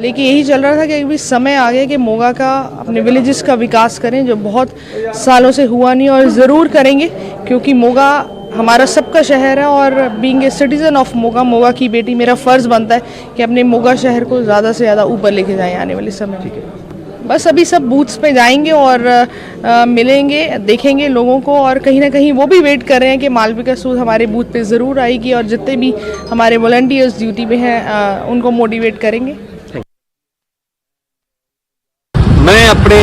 लेकिन यही चल रहा था कि अभी समय आ गया कि मोगा का अपने विलेजेस का विकास करें, जो बहुत सालों से हुआ नहीं, और ज़रूर करेंगे क्योंकि मोगा हमारा सबका शहर है। और being a citizen of Moga, Moga की बेटी, मेरा फ़र्ज़ बनता है कि अपने मोगा शहर को ज़्यादा से ज़्यादा ऊपर लेके जाएं आने वाले समय में। बस अभी सब बूथ्स पे जाएंगे और मिलेंगे, देखेंगे लोगों को, और कहीं ना कहीं वो भी वेट कर रहे हैं कि मालविका सूद हमारे बूथ पे ज़रूर आएगी, और जितने भी हमारे वॉलंटियर्स ड्यूटी पे हैं उनको मोटिवेट करेंगे। मैं अपने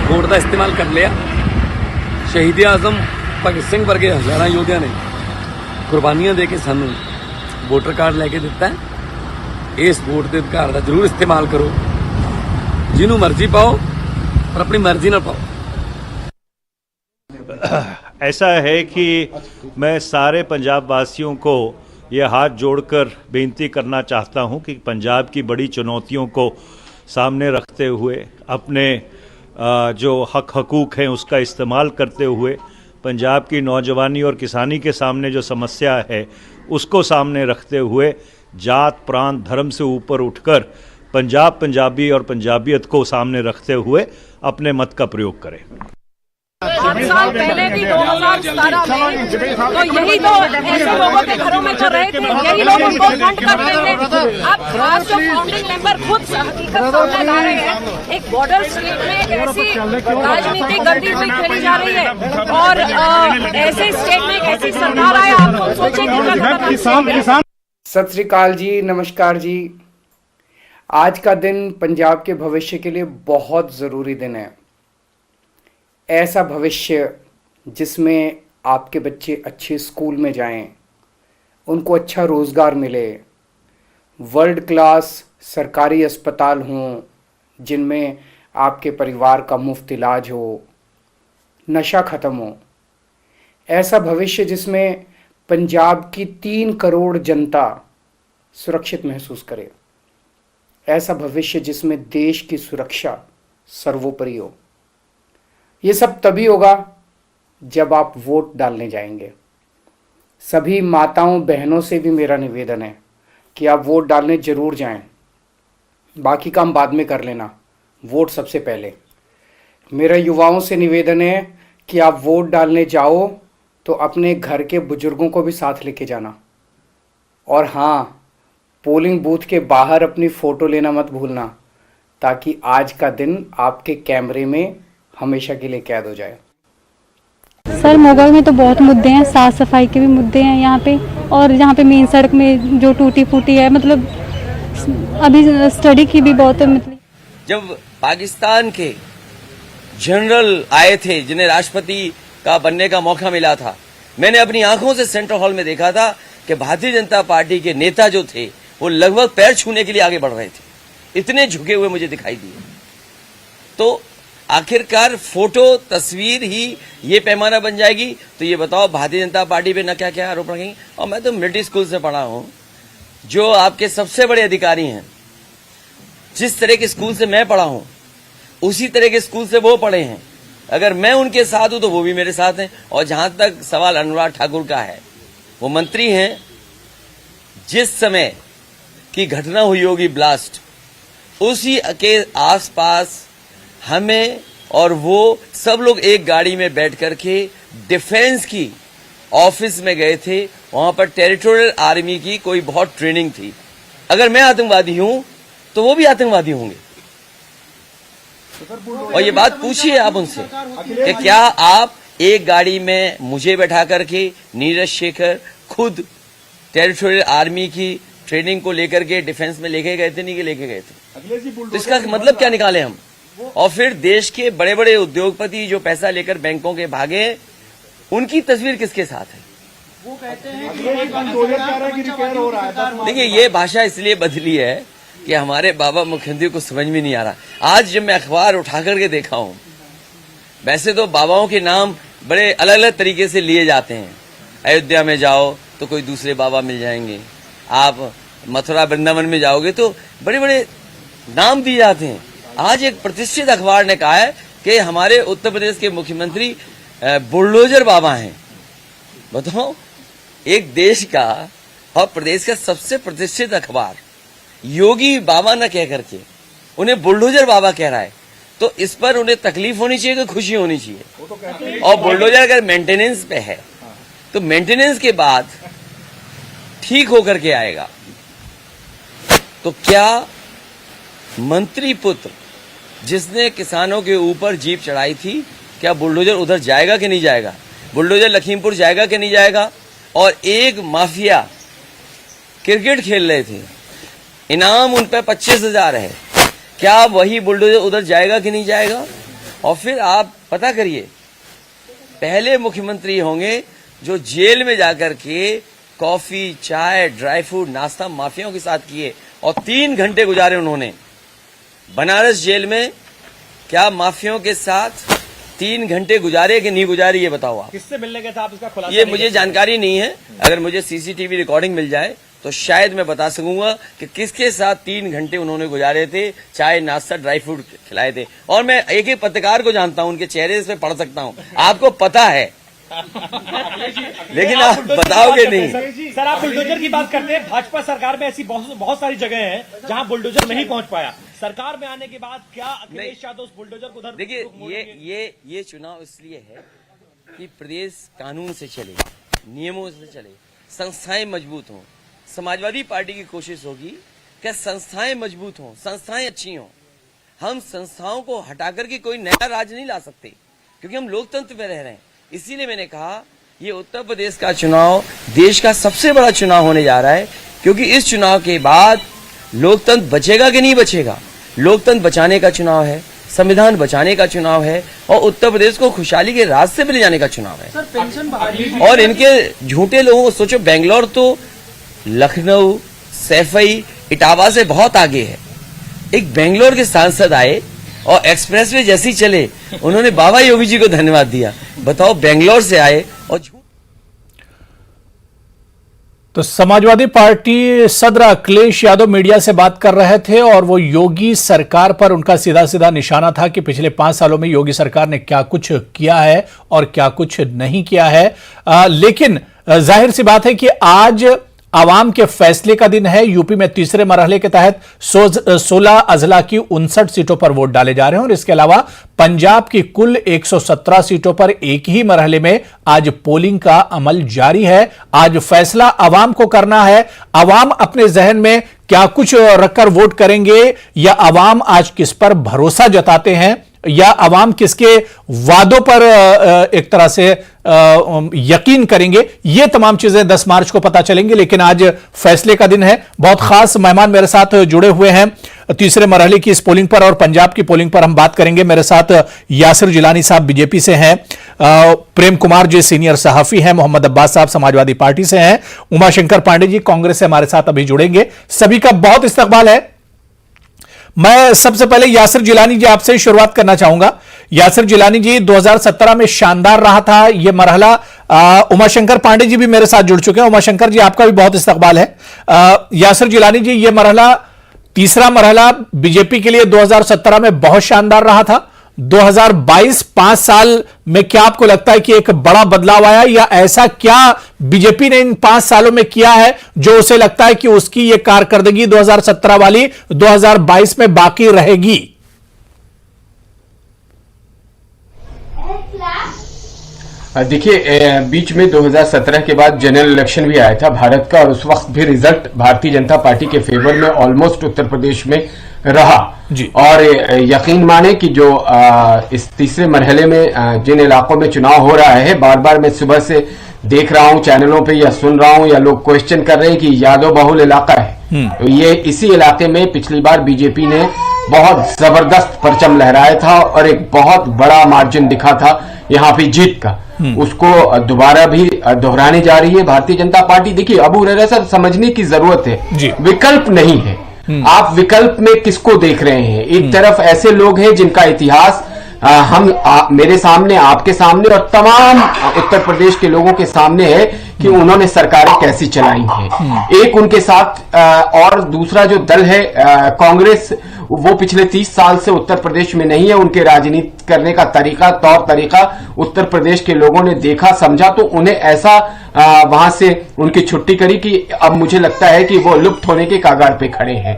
वोट का इस्तेमाल कर लिया। शहीद आजम भगत सिंह वर्गे हज़ारां योद्धियां ने कुर्बानियां दे के सानू वोटर कार्ड लैके दिता है। इस वोट के अधिकार का जरूर इस्तेमाल करो, जिन्हों मर्जी पाओ पर अपनी मर्जी ना पाओ। ऐसा है कि मैं सारे पंजाब वासियों को ये हाथ जोड़कर बेनती करना चाहता हूं कि पंजाब की बड़ी चुनौतियों को सामने रखते हुए, अपने जो हक हकूक़ हैं उसका इस्तेमाल करते हुए, पंजाब की नौजवानी और किसानी के सामने जो समस्या है उसको सामने रखते हुए, जात प्रांत धर्म से ऊपर उठकर पंजाब, पंजाबी और पंजाबियत को सामने रखते हुए अपने मत का प्रयोग करें। 8 साल पहले भी 2017 में तो यही तो ऐसे लोगों के घरों में तो रहे थे, यही लोग उनको फंड करते थे। अब आज जो फाउंडिंग मेंबर खुद हकीकत सामने ला रहे हैं, एक बॉर्डर स्टेट में एक ऐसी राजनीतिक गतिविधि खेली जा रही है, और ऐसे स्टेट में एक ऐसी सरकार आए, आप सोचे कि सत श्री अकाल जी, नमस्कार जी। आज का दिन पंजाब के भविष्य के लिए बहुत ज़रूरी दिन है। ऐसा भविष्य जिसमें आपके बच्चे अच्छे स्कूल में जाएं, उनको अच्छा रोज़गार मिले, वर्ल्ड क्लास सरकारी अस्पताल हों जिनमें आपके परिवार का मुफ्त इलाज हो, नशा ख़त्म हो। ऐसा भविष्य जिसमें पंजाब की 3 करोड़ जनता सुरक्षित महसूस करे। ऐसा भविष्य जिसमें देश की सुरक्षा सर्वोपरि हो। ये सब तभी होगा जब आप वोट डालने जाएंगे। सभी माताओं बहनों से भी मेरा निवेदन है कि आप वोट डालने ज़रूर जाएं। बाकी काम बाद में कर लेना, वोट सबसे पहले। मेरा युवाओं से निवेदन है कि आप वोट डालने जाओ तो अपने घर के बुजुर्गों को भी साथ लेके जाना। और हाँ, पोलिंग बूथ के बाहर अपनी फ़ोटो लेना मत भूलना, ताकि आज का दिन आपके कैमरे में हमेशा के लिए कैद हो जाए। सर, मोगा में तो बहुत मुद्दे हैं, साफ़ सफाई के भी मुद्दे हैं यहाँ पे, और यहाँ पे मेन सड़क में जो टूटी फूटी है, मतलब अभी स्टडी की भी बहुत, मतलब जब पाकिस्तान के जनरल आए थे जिन्हें राष्ट्रपति का बनने का मौका मिला था, मैंने अपनी आंखों से सेंट्रल हॉल में देखा था कि भारतीय जनता पार्टी के नेता जो थे वो लगभग पैर छूने के लिए आगे बढ़ रहे थे, इतने झुके हुए मुझे दिखाई दिए। तो आखिरकार फोटो तस्वीर ही ये पैमाना बन जाएगी, तो ये बताओ भारतीय जनता पार्टी पे न क्या क्या आरोप रखेंगे। और मैं तो मिलिट्री स्कूल से पढ़ा हूं, जो आपके सबसे बड़े अधिकारी हैं, जिस तरह के स्कूल से मैं पढ़ा हूं उसी तरह के स्कूल से वो पढ़े हैं। अगर मैं उनके साथ हूं तो वो भी मेरे साथ हैं। और जहां तक सवाल अनुराग ठाकुर का है, वो मंत्री हैं, जिस समय की घटना हुई होगी ब्लास्ट, उसी के आसपास हमें और वो सब लोग एक गाड़ी में बैठ करके डिफेंस की ऑफिस में गए थे। वहां पर टेरिटोरियल आर्मी की कोई बहुत ट्रेनिंग थी। अगर मैं आतंकवादी हूं तो वो भी आतंकवादी होंगे। और ये बात पूछिए आप उनसे कि क्या आप एक गाड़ी में मुझे बैठा करके नीरज शेखर खुद टेरिटोरियल आर्मी की ट्रेनिंग को लेकर के डिफेंस में लेके गए थे, नहीं कि लेके गए थे? तो इसका मतलब क्या निकाले हम? और फिर देश के बड़े बड़े उद्योगपति जो पैसा लेकर बैंकों के भागे, उनकी तस्वीर किसके साथ है? वो कहते हैं देखिए, ये भाषा इसलिए बदली है कि हमारे बाबा मुख्यमंत्री को समझ में नहीं आ रहा। आज जब मैं अखबार उठा करके देखा हूं, वैसे तो बाबाओं के नाम बड़े अलग अलग तरीके से लिए जाते हैं। अयोध्या में जाओ तो कोई दूसरे बाबा मिल जाएंगे, आप मथुरा वृंदावन में जाओगे तो बड़े बड़े नाम दिए जाते हैं। आज एक प्रतिष्ठित अखबार ने कहा है कि हमारे उत्तर प्रदेश के मुख्यमंत्री बुलडोजर बाबा हैं। बताओ, एक देश का और प्रदेश का सबसे प्रतिष्ठित अखबार योगी बाबा न कह करके उन्हें बुलडोजर बाबा कह रहा है, तो इस पर उन्हें तकलीफ होनी चाहिए कि खुशी होनी चाहिए? और बुलडोजर अगर मेंटेनेंस पे है तो मेंटेनेंस के बाद ठीक होकर के आएगा, तो क्या मंत्री पुत्र जिसने किसानों के ऊपर जीप चढ़ाई थी, क्या बुलडोजर उधर जाएगा कि नहीं जाएगा? बुलडोजर लखीमपुर जाएगा कि नहीं जाएगा? और एक माफिया क्रिकेट खेल रहे थे, इनाम उन पर 25,000 है, क्या वही बुलडोजर उधर जाएगा कि नहीं जाएगा? और फिर आप पता करिए, पहले मुख्यमंत्री होंगे जो जेल में जाकर के कॉफी, चाय, ड्राई फ्रूट, नाश्ता माफियाओं के साथ किए और 3 घंटे गुजारे उन्होंने बनारस जेल में। क्या माफियाओं के साथ 3 घंटे गुजारे कि नहीं गुजारे, ये बताओ आप। किससे मिलने गए थे आप, इसका खुलासा? ये मुझे जानकारी नहीं है। अगर मुझे सीसीटीवी रिकॉर्डिंग मिल जाए तो शायद मैं बता सकूंगा कि किसके साथ 3 घंटे उन्होंने गुजारे थे, चाय, नाश्ता, ड्राई फ्रूट खिलाए थे। और मैं एक एक पत्रकार को जानता हूं, उनके चेहरे से पढ़ सकता हूं, आपको पता है लेकिन आप बताओगे नहीं। सर, आप बुलडोजर की बात करते हैं, भाजपा सरकार में ऐसी बहुत सारी जगह हैं जहां बुलडोजर नहीं पहुंच पाया। सरकार में आने के बाद क्या अखिलेश यादव उस बुलडोजर को उधर? देखिए, ये चुनाव इसलिए है कि प्रदेश कानून से चले, नियमों से चले, संस्थाएं मजबूत हों। समाजवादी पार्टी की कोशिश होगी कि संस्थाएं मजबूत हों, संस्थाएं अच्छी हों। हम संस्थाओं को हटाकर के कोई नया राज नहीं ला सकते, क्योंकि हम लोकतंत्र में रह रहे हैं। इसीलिए मैंने कहा ये उत्तर प्रदेश का चुनाव देश का सबसे बड़ा चुनाव होने जा रहा है, क्योंकि इस चुनाव के बाद लोकतंत्र बचेगा कि नहीं बचेगा। लोकतंत्र बचाने का चुनाव है, संविधान बचाने का चुनाव है और उत्तर प्रदेश को खुशहाली के रास्ते पर ले जाने का चुनाव है। सर, पेंशन बहाली और इनके झूठे लोगों को सोचो, बेंगलोर तो लखनऊ, सैफई, इटावा से बहुत आगे है। एक बेंगलोर के सांसद आए और एक्सप्रेसवे जैसी चले, उन्होंने बाबा योगी जी को धन्यवाद दिया। बताओ, बेंगलोर से आए और तो समाजवादी पार्टी सदर अखिलेश यादव मीडिया से बात कर रहे थे और वो योगी सरकार पर उनका सीधा सीधा निशाना था कि पिछले 5 सालों में योगी सरकार ने क्या कुछ किया है और क्या कुछ नहीं किया है। लेकिन जाहिर सी बात है कि आज आवाम के फैसले का दिन है। यूपी में तीसरे मरहले के तहत 16 अजला की 59 सीटों पर वोट डाले जा रहे हैं और इसके अलावा पंजाब की कुल 117 सीटों पर एक ही मरहले में आज पोलिंग का अमल जारी है। आज फैसला आवाम को करना है। आवाम अपने जहन में क्या कुछ रखकर वोट करेंगे, या आवाम आज किस पर भरोसा जताते हैं, या आवाम किसके वादों पर एक तरह से यकीन करेंगे, ये तमाम चीजें 10 मार्च को पता चलेंगी। लेकिन आज फैसले का दिन है। बहुत खास मेहमान मेरे साथ जुड़े हुए हैं तीसरे मरहले की इस पोलिंग पर, और पंजाब की पोलिंग पर हम बात करेंगे। मेरे साथ यासिर जिलानी साहब बीजेपी से हैं, प्रेम कुमार जी सीनियर सहाफी हैं, मोहम्मद अब्बास साहब समाजवादी पार्टी से हैं, उमाशंकर पांडे जी कांग्रेस से हमारे साथ अभी जुड़ेंगे। सभी का बहुत इस्तकबाल है। मैं सबसे पहले यासिर जिलानी जी आपसे शुरुआत करना चाहूंगा। यासिर जिलानी जी, 2017 में शानदार रहा था यह मरहला। उमाशंकर पांडे जी भी मेरे साथ जुड़ चुके हैं। उमाशंकर जी, आपका भी बहुत इस्तकबाल है। यासिर जिलानी जी, यह मरहला, तीसरा मरहला बीजेपी के लिए 2017 में बहुत शानदार रहा था। 2022 5 साल में क्या आपको लगता है कि एक बड़ा बदलाव आया, या ऐसा क्या बीजेपी ने इन 5 सालों में किया है जो उसे लगता है कि उसकी यह कारकर्दगी 2017 वाली 2022 में बाकी रहेगी? देखिए, बीच में 2017 के बाद जनरल इलेक्शन भी आया था भारत का, और उस वक्त भी रिजल्ट भारतीय जनता पार्टी के फेवर में ऑलमोस्ट उत्तर प्रदेश में रहा जी। और यकीन माने कि जो इस तीसरे मरहले में जिन इलाकों में चुनाव हो रहा है, बार बार मैं सुबह से देख रहा हूं चैनलों पे, या सुन रहा हूं, या लोग क्वेश्चन कर रहे हैं कि यादव बहुल इलाका है। तो ये इसी इलाके में पिछली बार बीजेपी ने बहुत जबरदस्त परचम लहराया था और एक बहुत बड़ा मार्जिन दिखा था यहाँ पे जीत का। उसको दोबारा भी दोहराने जा रही है भारतीय जनता पार्टी। देखिए, अबू हुरैरा साहब, समझने की जरूरत है, विकल्प नहीं है। आप विकल्प में किसको देख रहे हैं? एक तरफ ऐसे लोग हैं जिनका इतिहास मेरे सामने, आपके सामने और तमाम उत्तर प्रदेश के लोगों के सामने है कि उन्होंने सरकारें कैसी चलाई हैं। एक उनके साथ और दूसरा जो दल है कांग्रेस, वो पिछले 30 साल से उत्तर प्रदेश में नहीं है। उनके राजनीति करने का तरीका, तौर तरीका उत्तर प्रदेश के लोगों ने देखा, समझा, तो उन्हें ऐसा वहां से उनकी छुट्टी करी कि अब मुझे लगता है कि वो लुप्त होने के कागार पे खड़े हैं।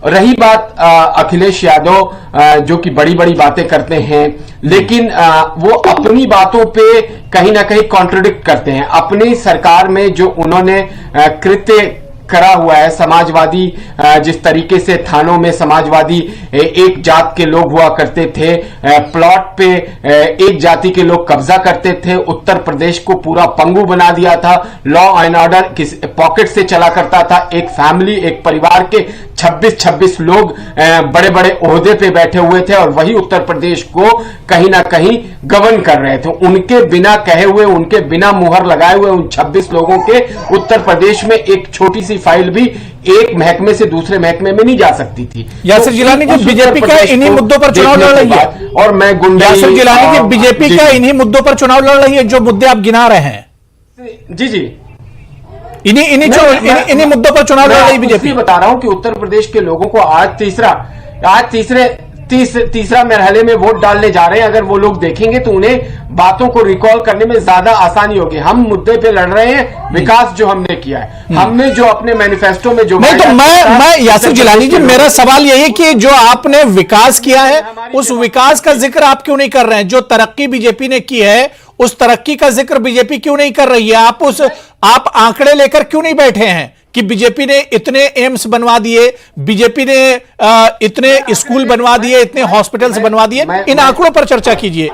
रही बात अखिलेश यादव, जो कि बड़ी बड़ी बातें करते हैं, लेकिन वो अपनी बातों पे कहीं ना कहीं कॉन्ट्रडिक्ट करते हैं। अपनी सरकार में जो उन्होंने कृत्य करा हुआ है, समाजवादी जिस तरीके से थानों में समाजवादी एक जात के लोग हुआ करते थे, प्लॉट पे एक जाति के लोग कब्जा करते थे, उत्तर प्रदेश को पूरा पंगु बना दिया था, लॉ एंड ऑर्डर किस पॉकेट से चला करता था। एक फैमिली, एक परिवार के 26 लोग बड़े बड़े ओहदे पे बैठे हुए थे और वही उत्तर प्रदेश को कहीं ना कहीं गवर्न कर रहे थे। उनके बिना कहे हुए, उनके बिना मुहर लगाए हुए उन 26 लोगों के उत्तर प्रदेश में एक छोटी सी फाइल भी एक महकमे से दूसरे महकमे में नहीं जा सकती थी। यासिर जिलानी जी बीजेपी का इन्हीं मुद्दों पर चुनाव लड़ रही है, और मैं गुंडा यासिर जिलानी जी बीजेपी का इन्हीं मुद्दों पर चुनाव लड़ रही है, जो मुद्दे आप गिना रहे हैं। जी जी, इन्हीं मुद्दों पर चुनाव लड़ रही बीजेपी। बता रहा हूं कि उत्तर प्रदेश के लोगों को आज तीसरा मरहले में वोट डालने जा रहे हैं। अगर वो लोग देखेंगे तो उन्हें बातों को रिकॉल करने में ज्यादा आसानी होगी। हम मुद्दे पे लड़ रहे हैं, विकास जो हमने किया है, हमने जो अपने मैनिफेस्टो में जो नहीं, तो मैं यासिर जिलानी जी, मेरा सवाल यही कि जो आपने विकास किया है, उस विकास का जिक्र आप क्यों नहीं कर रहे हैं? जो तरक्की बीजेपी ने की है, उस तरक्की का जिक्र बीजेपी क्यों नहीं कर रही है? आप आंकड़े लेकर क्यों नहीं बैठे हैं कि बीजेपी ने इतने एम्स बनवा दिए, बीजेपी ने इतने स्कूल बनवा दिए, इतने हॉस्पिटल्स बनवा दिए? इन आंकड़ों पर चर्चा कीजिए।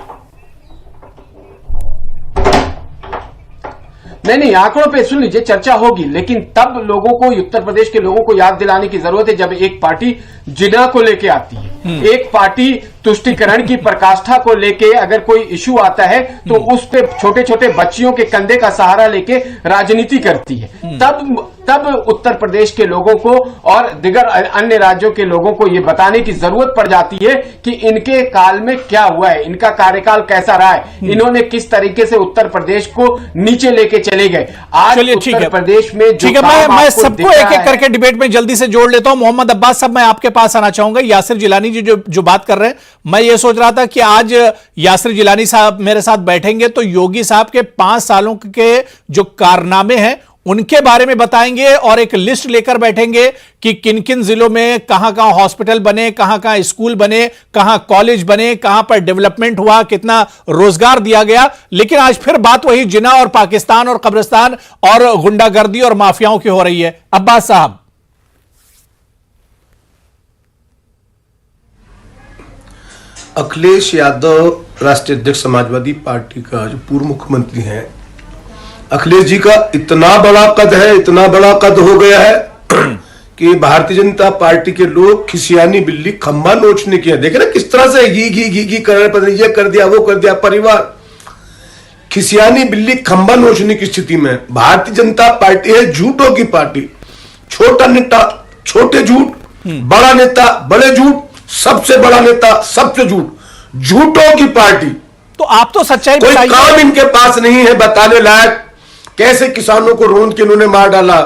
नहीं, आंकड़ों पे सुन लीजिए, चर्चा होगी, लेकिन तब लोगों को, उत्तर प्रदेश के लोगों को याद दिलाने की जरूरत है जब एक पार्टी जिना को लेके आती है, एक पार्टी तुष्टिकरण की प्रकाष्ठा को लेके अगर कोई इशू आता है तो उस पे छोटे छोटे बच्चियों के कंधे का सहारा लेके राजनीति करती है। तब उत्तर प्रदेश के लोगों को और दिगर अन्य राज्यों के लोगों को यह बताने की जरूरत पड़ जाती है कि इनके काल में क्या हुआ है, इनका कार्यकाल कैसा रहा है, इन्होंने किस तरीके से उत्तर प्रदेश को नीचे लेके चले गए। आज उत्तर प्रदेश में ठीक है, मैं सबको एक एक करके डिबेट में जल्दी से जोड़ लेता हूं। मोहम्मद अब्बास साहब, मैं आपके पास आना चाहूंगा। यासिर जिलानी जी जो बात कर रहे हैं, मैं ये सोच रहा था कि आज यासिर जिलानी साहब मेरे साथ बैठेंगे तो योगी साहब के 5 सालों के जो कारनामे हैं उनके बारे में बताएंगे और एक लिस्ट लेकर बैठेंगे कि किन किन जिलों में कहां कहां हॉस्पिटल बने, कहां कहां स्कूल बने, कहां कॉलेज बने, कहां पर डेवलपमेंट हुआ, कितना रोजगार दिया गया। लेकिन आज फिर बात वही जिना और पाकिस्तान और कब्रिस्तान और गुंडागर्दी और माफियाओं की हो रही है। अब्बास साहब, अखिलेश यादव राष्ट्रीय अध्यक्ष समाजवादी पार्टी का जो पूर्व मुख्यमंत्री हैं, अखिलेश जी का इतना बड़ा कद है, इतना बड़ा कद हो गया है कि भारतीय जनता पार्टी के लोग खिसियानी बिल्ली खंबा नोचने की है। देखे ना किस तरह से घी कर रहे, पता नहीं ये कर दिया, वो कर दिया, परिवार खिसियानी बिल्ली खंबा नोचने की स्थिति में। भारतीय जनता पार्टी है झूठों की पार्टी, छोटा नेता छोटे झूठ, बड़ा नेता बड़े झूठ, सबसे बड़ा नेता सबसे झूठ, झूठों की पार्टी। तो आप तो सच्चाई कोई काम इनके पास नहीं है बताने लायक। कैसे किसानों को रोंद के इन्होंने मार डाला,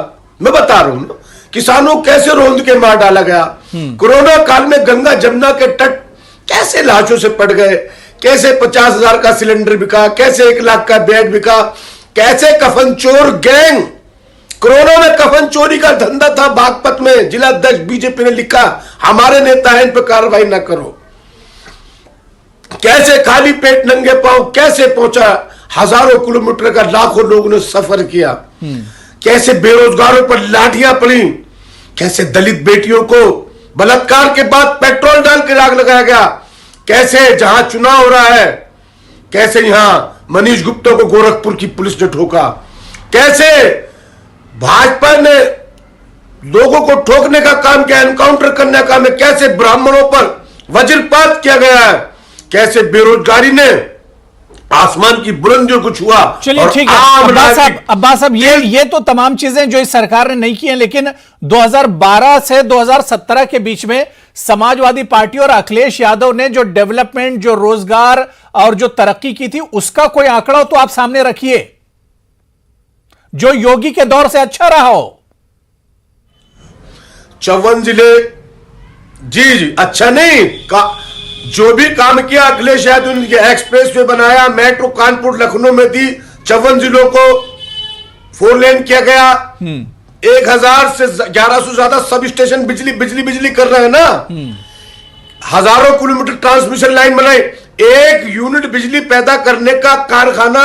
मैं बता रहा हूं ना, किसानों कैसे रोंद के मार डाला गया। कोरोना काल में गंगा जमुना के तट कैसे लाशों से पड़ गए, कैसे 50,000 का सिलेंडर बिका, कैसे 1 लाख का बेड बिका, कैसे कफन चोर गैंग, कोरोना में कफन चोरी का धंधा था बागपत में। जिला अध्यक्ष बीजेपी ने लिखा, हमारे नेता हैं, इन पर कार्रवाई ना करो। कैसे खाली पेट नंगे पांव कैसे पहुंचा, हजारों किलोमीटर का लाखों लोगों ने सफर किया। कैसे बेरोजगारों पर लाठियां पड़ी, कैसे दलित बेटियों को बलात्कार के बाद पेट्रोल डाल के आग लगाया गया, कैसे जहां चुनाव हो रहा है, कैसे यहां मनीष गुप्ता को गोरखपुर की पुलिस ने ठोका, कैसे भाजपा ने लोगों को ठोकने का काम किया, एनकाउंटर करने का काम है, कैसे ब्राह्मणों पर वज्रपात किया गया है, कैसे बेरोजगारी ने आसमान की बुलंदियों को छुआ। चलिए ठीक है अब्बास साहब, ये तो तमाम चीजें जो इस सरकार ने नहीं की हैं, लेकिन 2012 से 2017 के बीच में समाजवादी पार्टी और अखिलेश यादव ने जो डेवलपमेंट, जो रोजगार और जो तरक्की की थी, उसका कोई आंकड़ा हो तो आप सामने रखिए। जो योगी के दौर से अच्छा रहा हो? 54 जिले जी अच्छा नहीं जो भी काम किया अखिलेश यादव ने, एक्सप्रेस वे बनाया, मेट्रो कानपुर लखनऊ में दी, 54 जिलों को 4 लेन किया गया, 1000 से 1100 ज्यादा सब स्टेशन बिजली कर रहे हैं ना, हजारों किलोमीटर ट्रांसमिशन लाइन बनाई, 1 यूनिट बिजली पैदा करने का कारखाना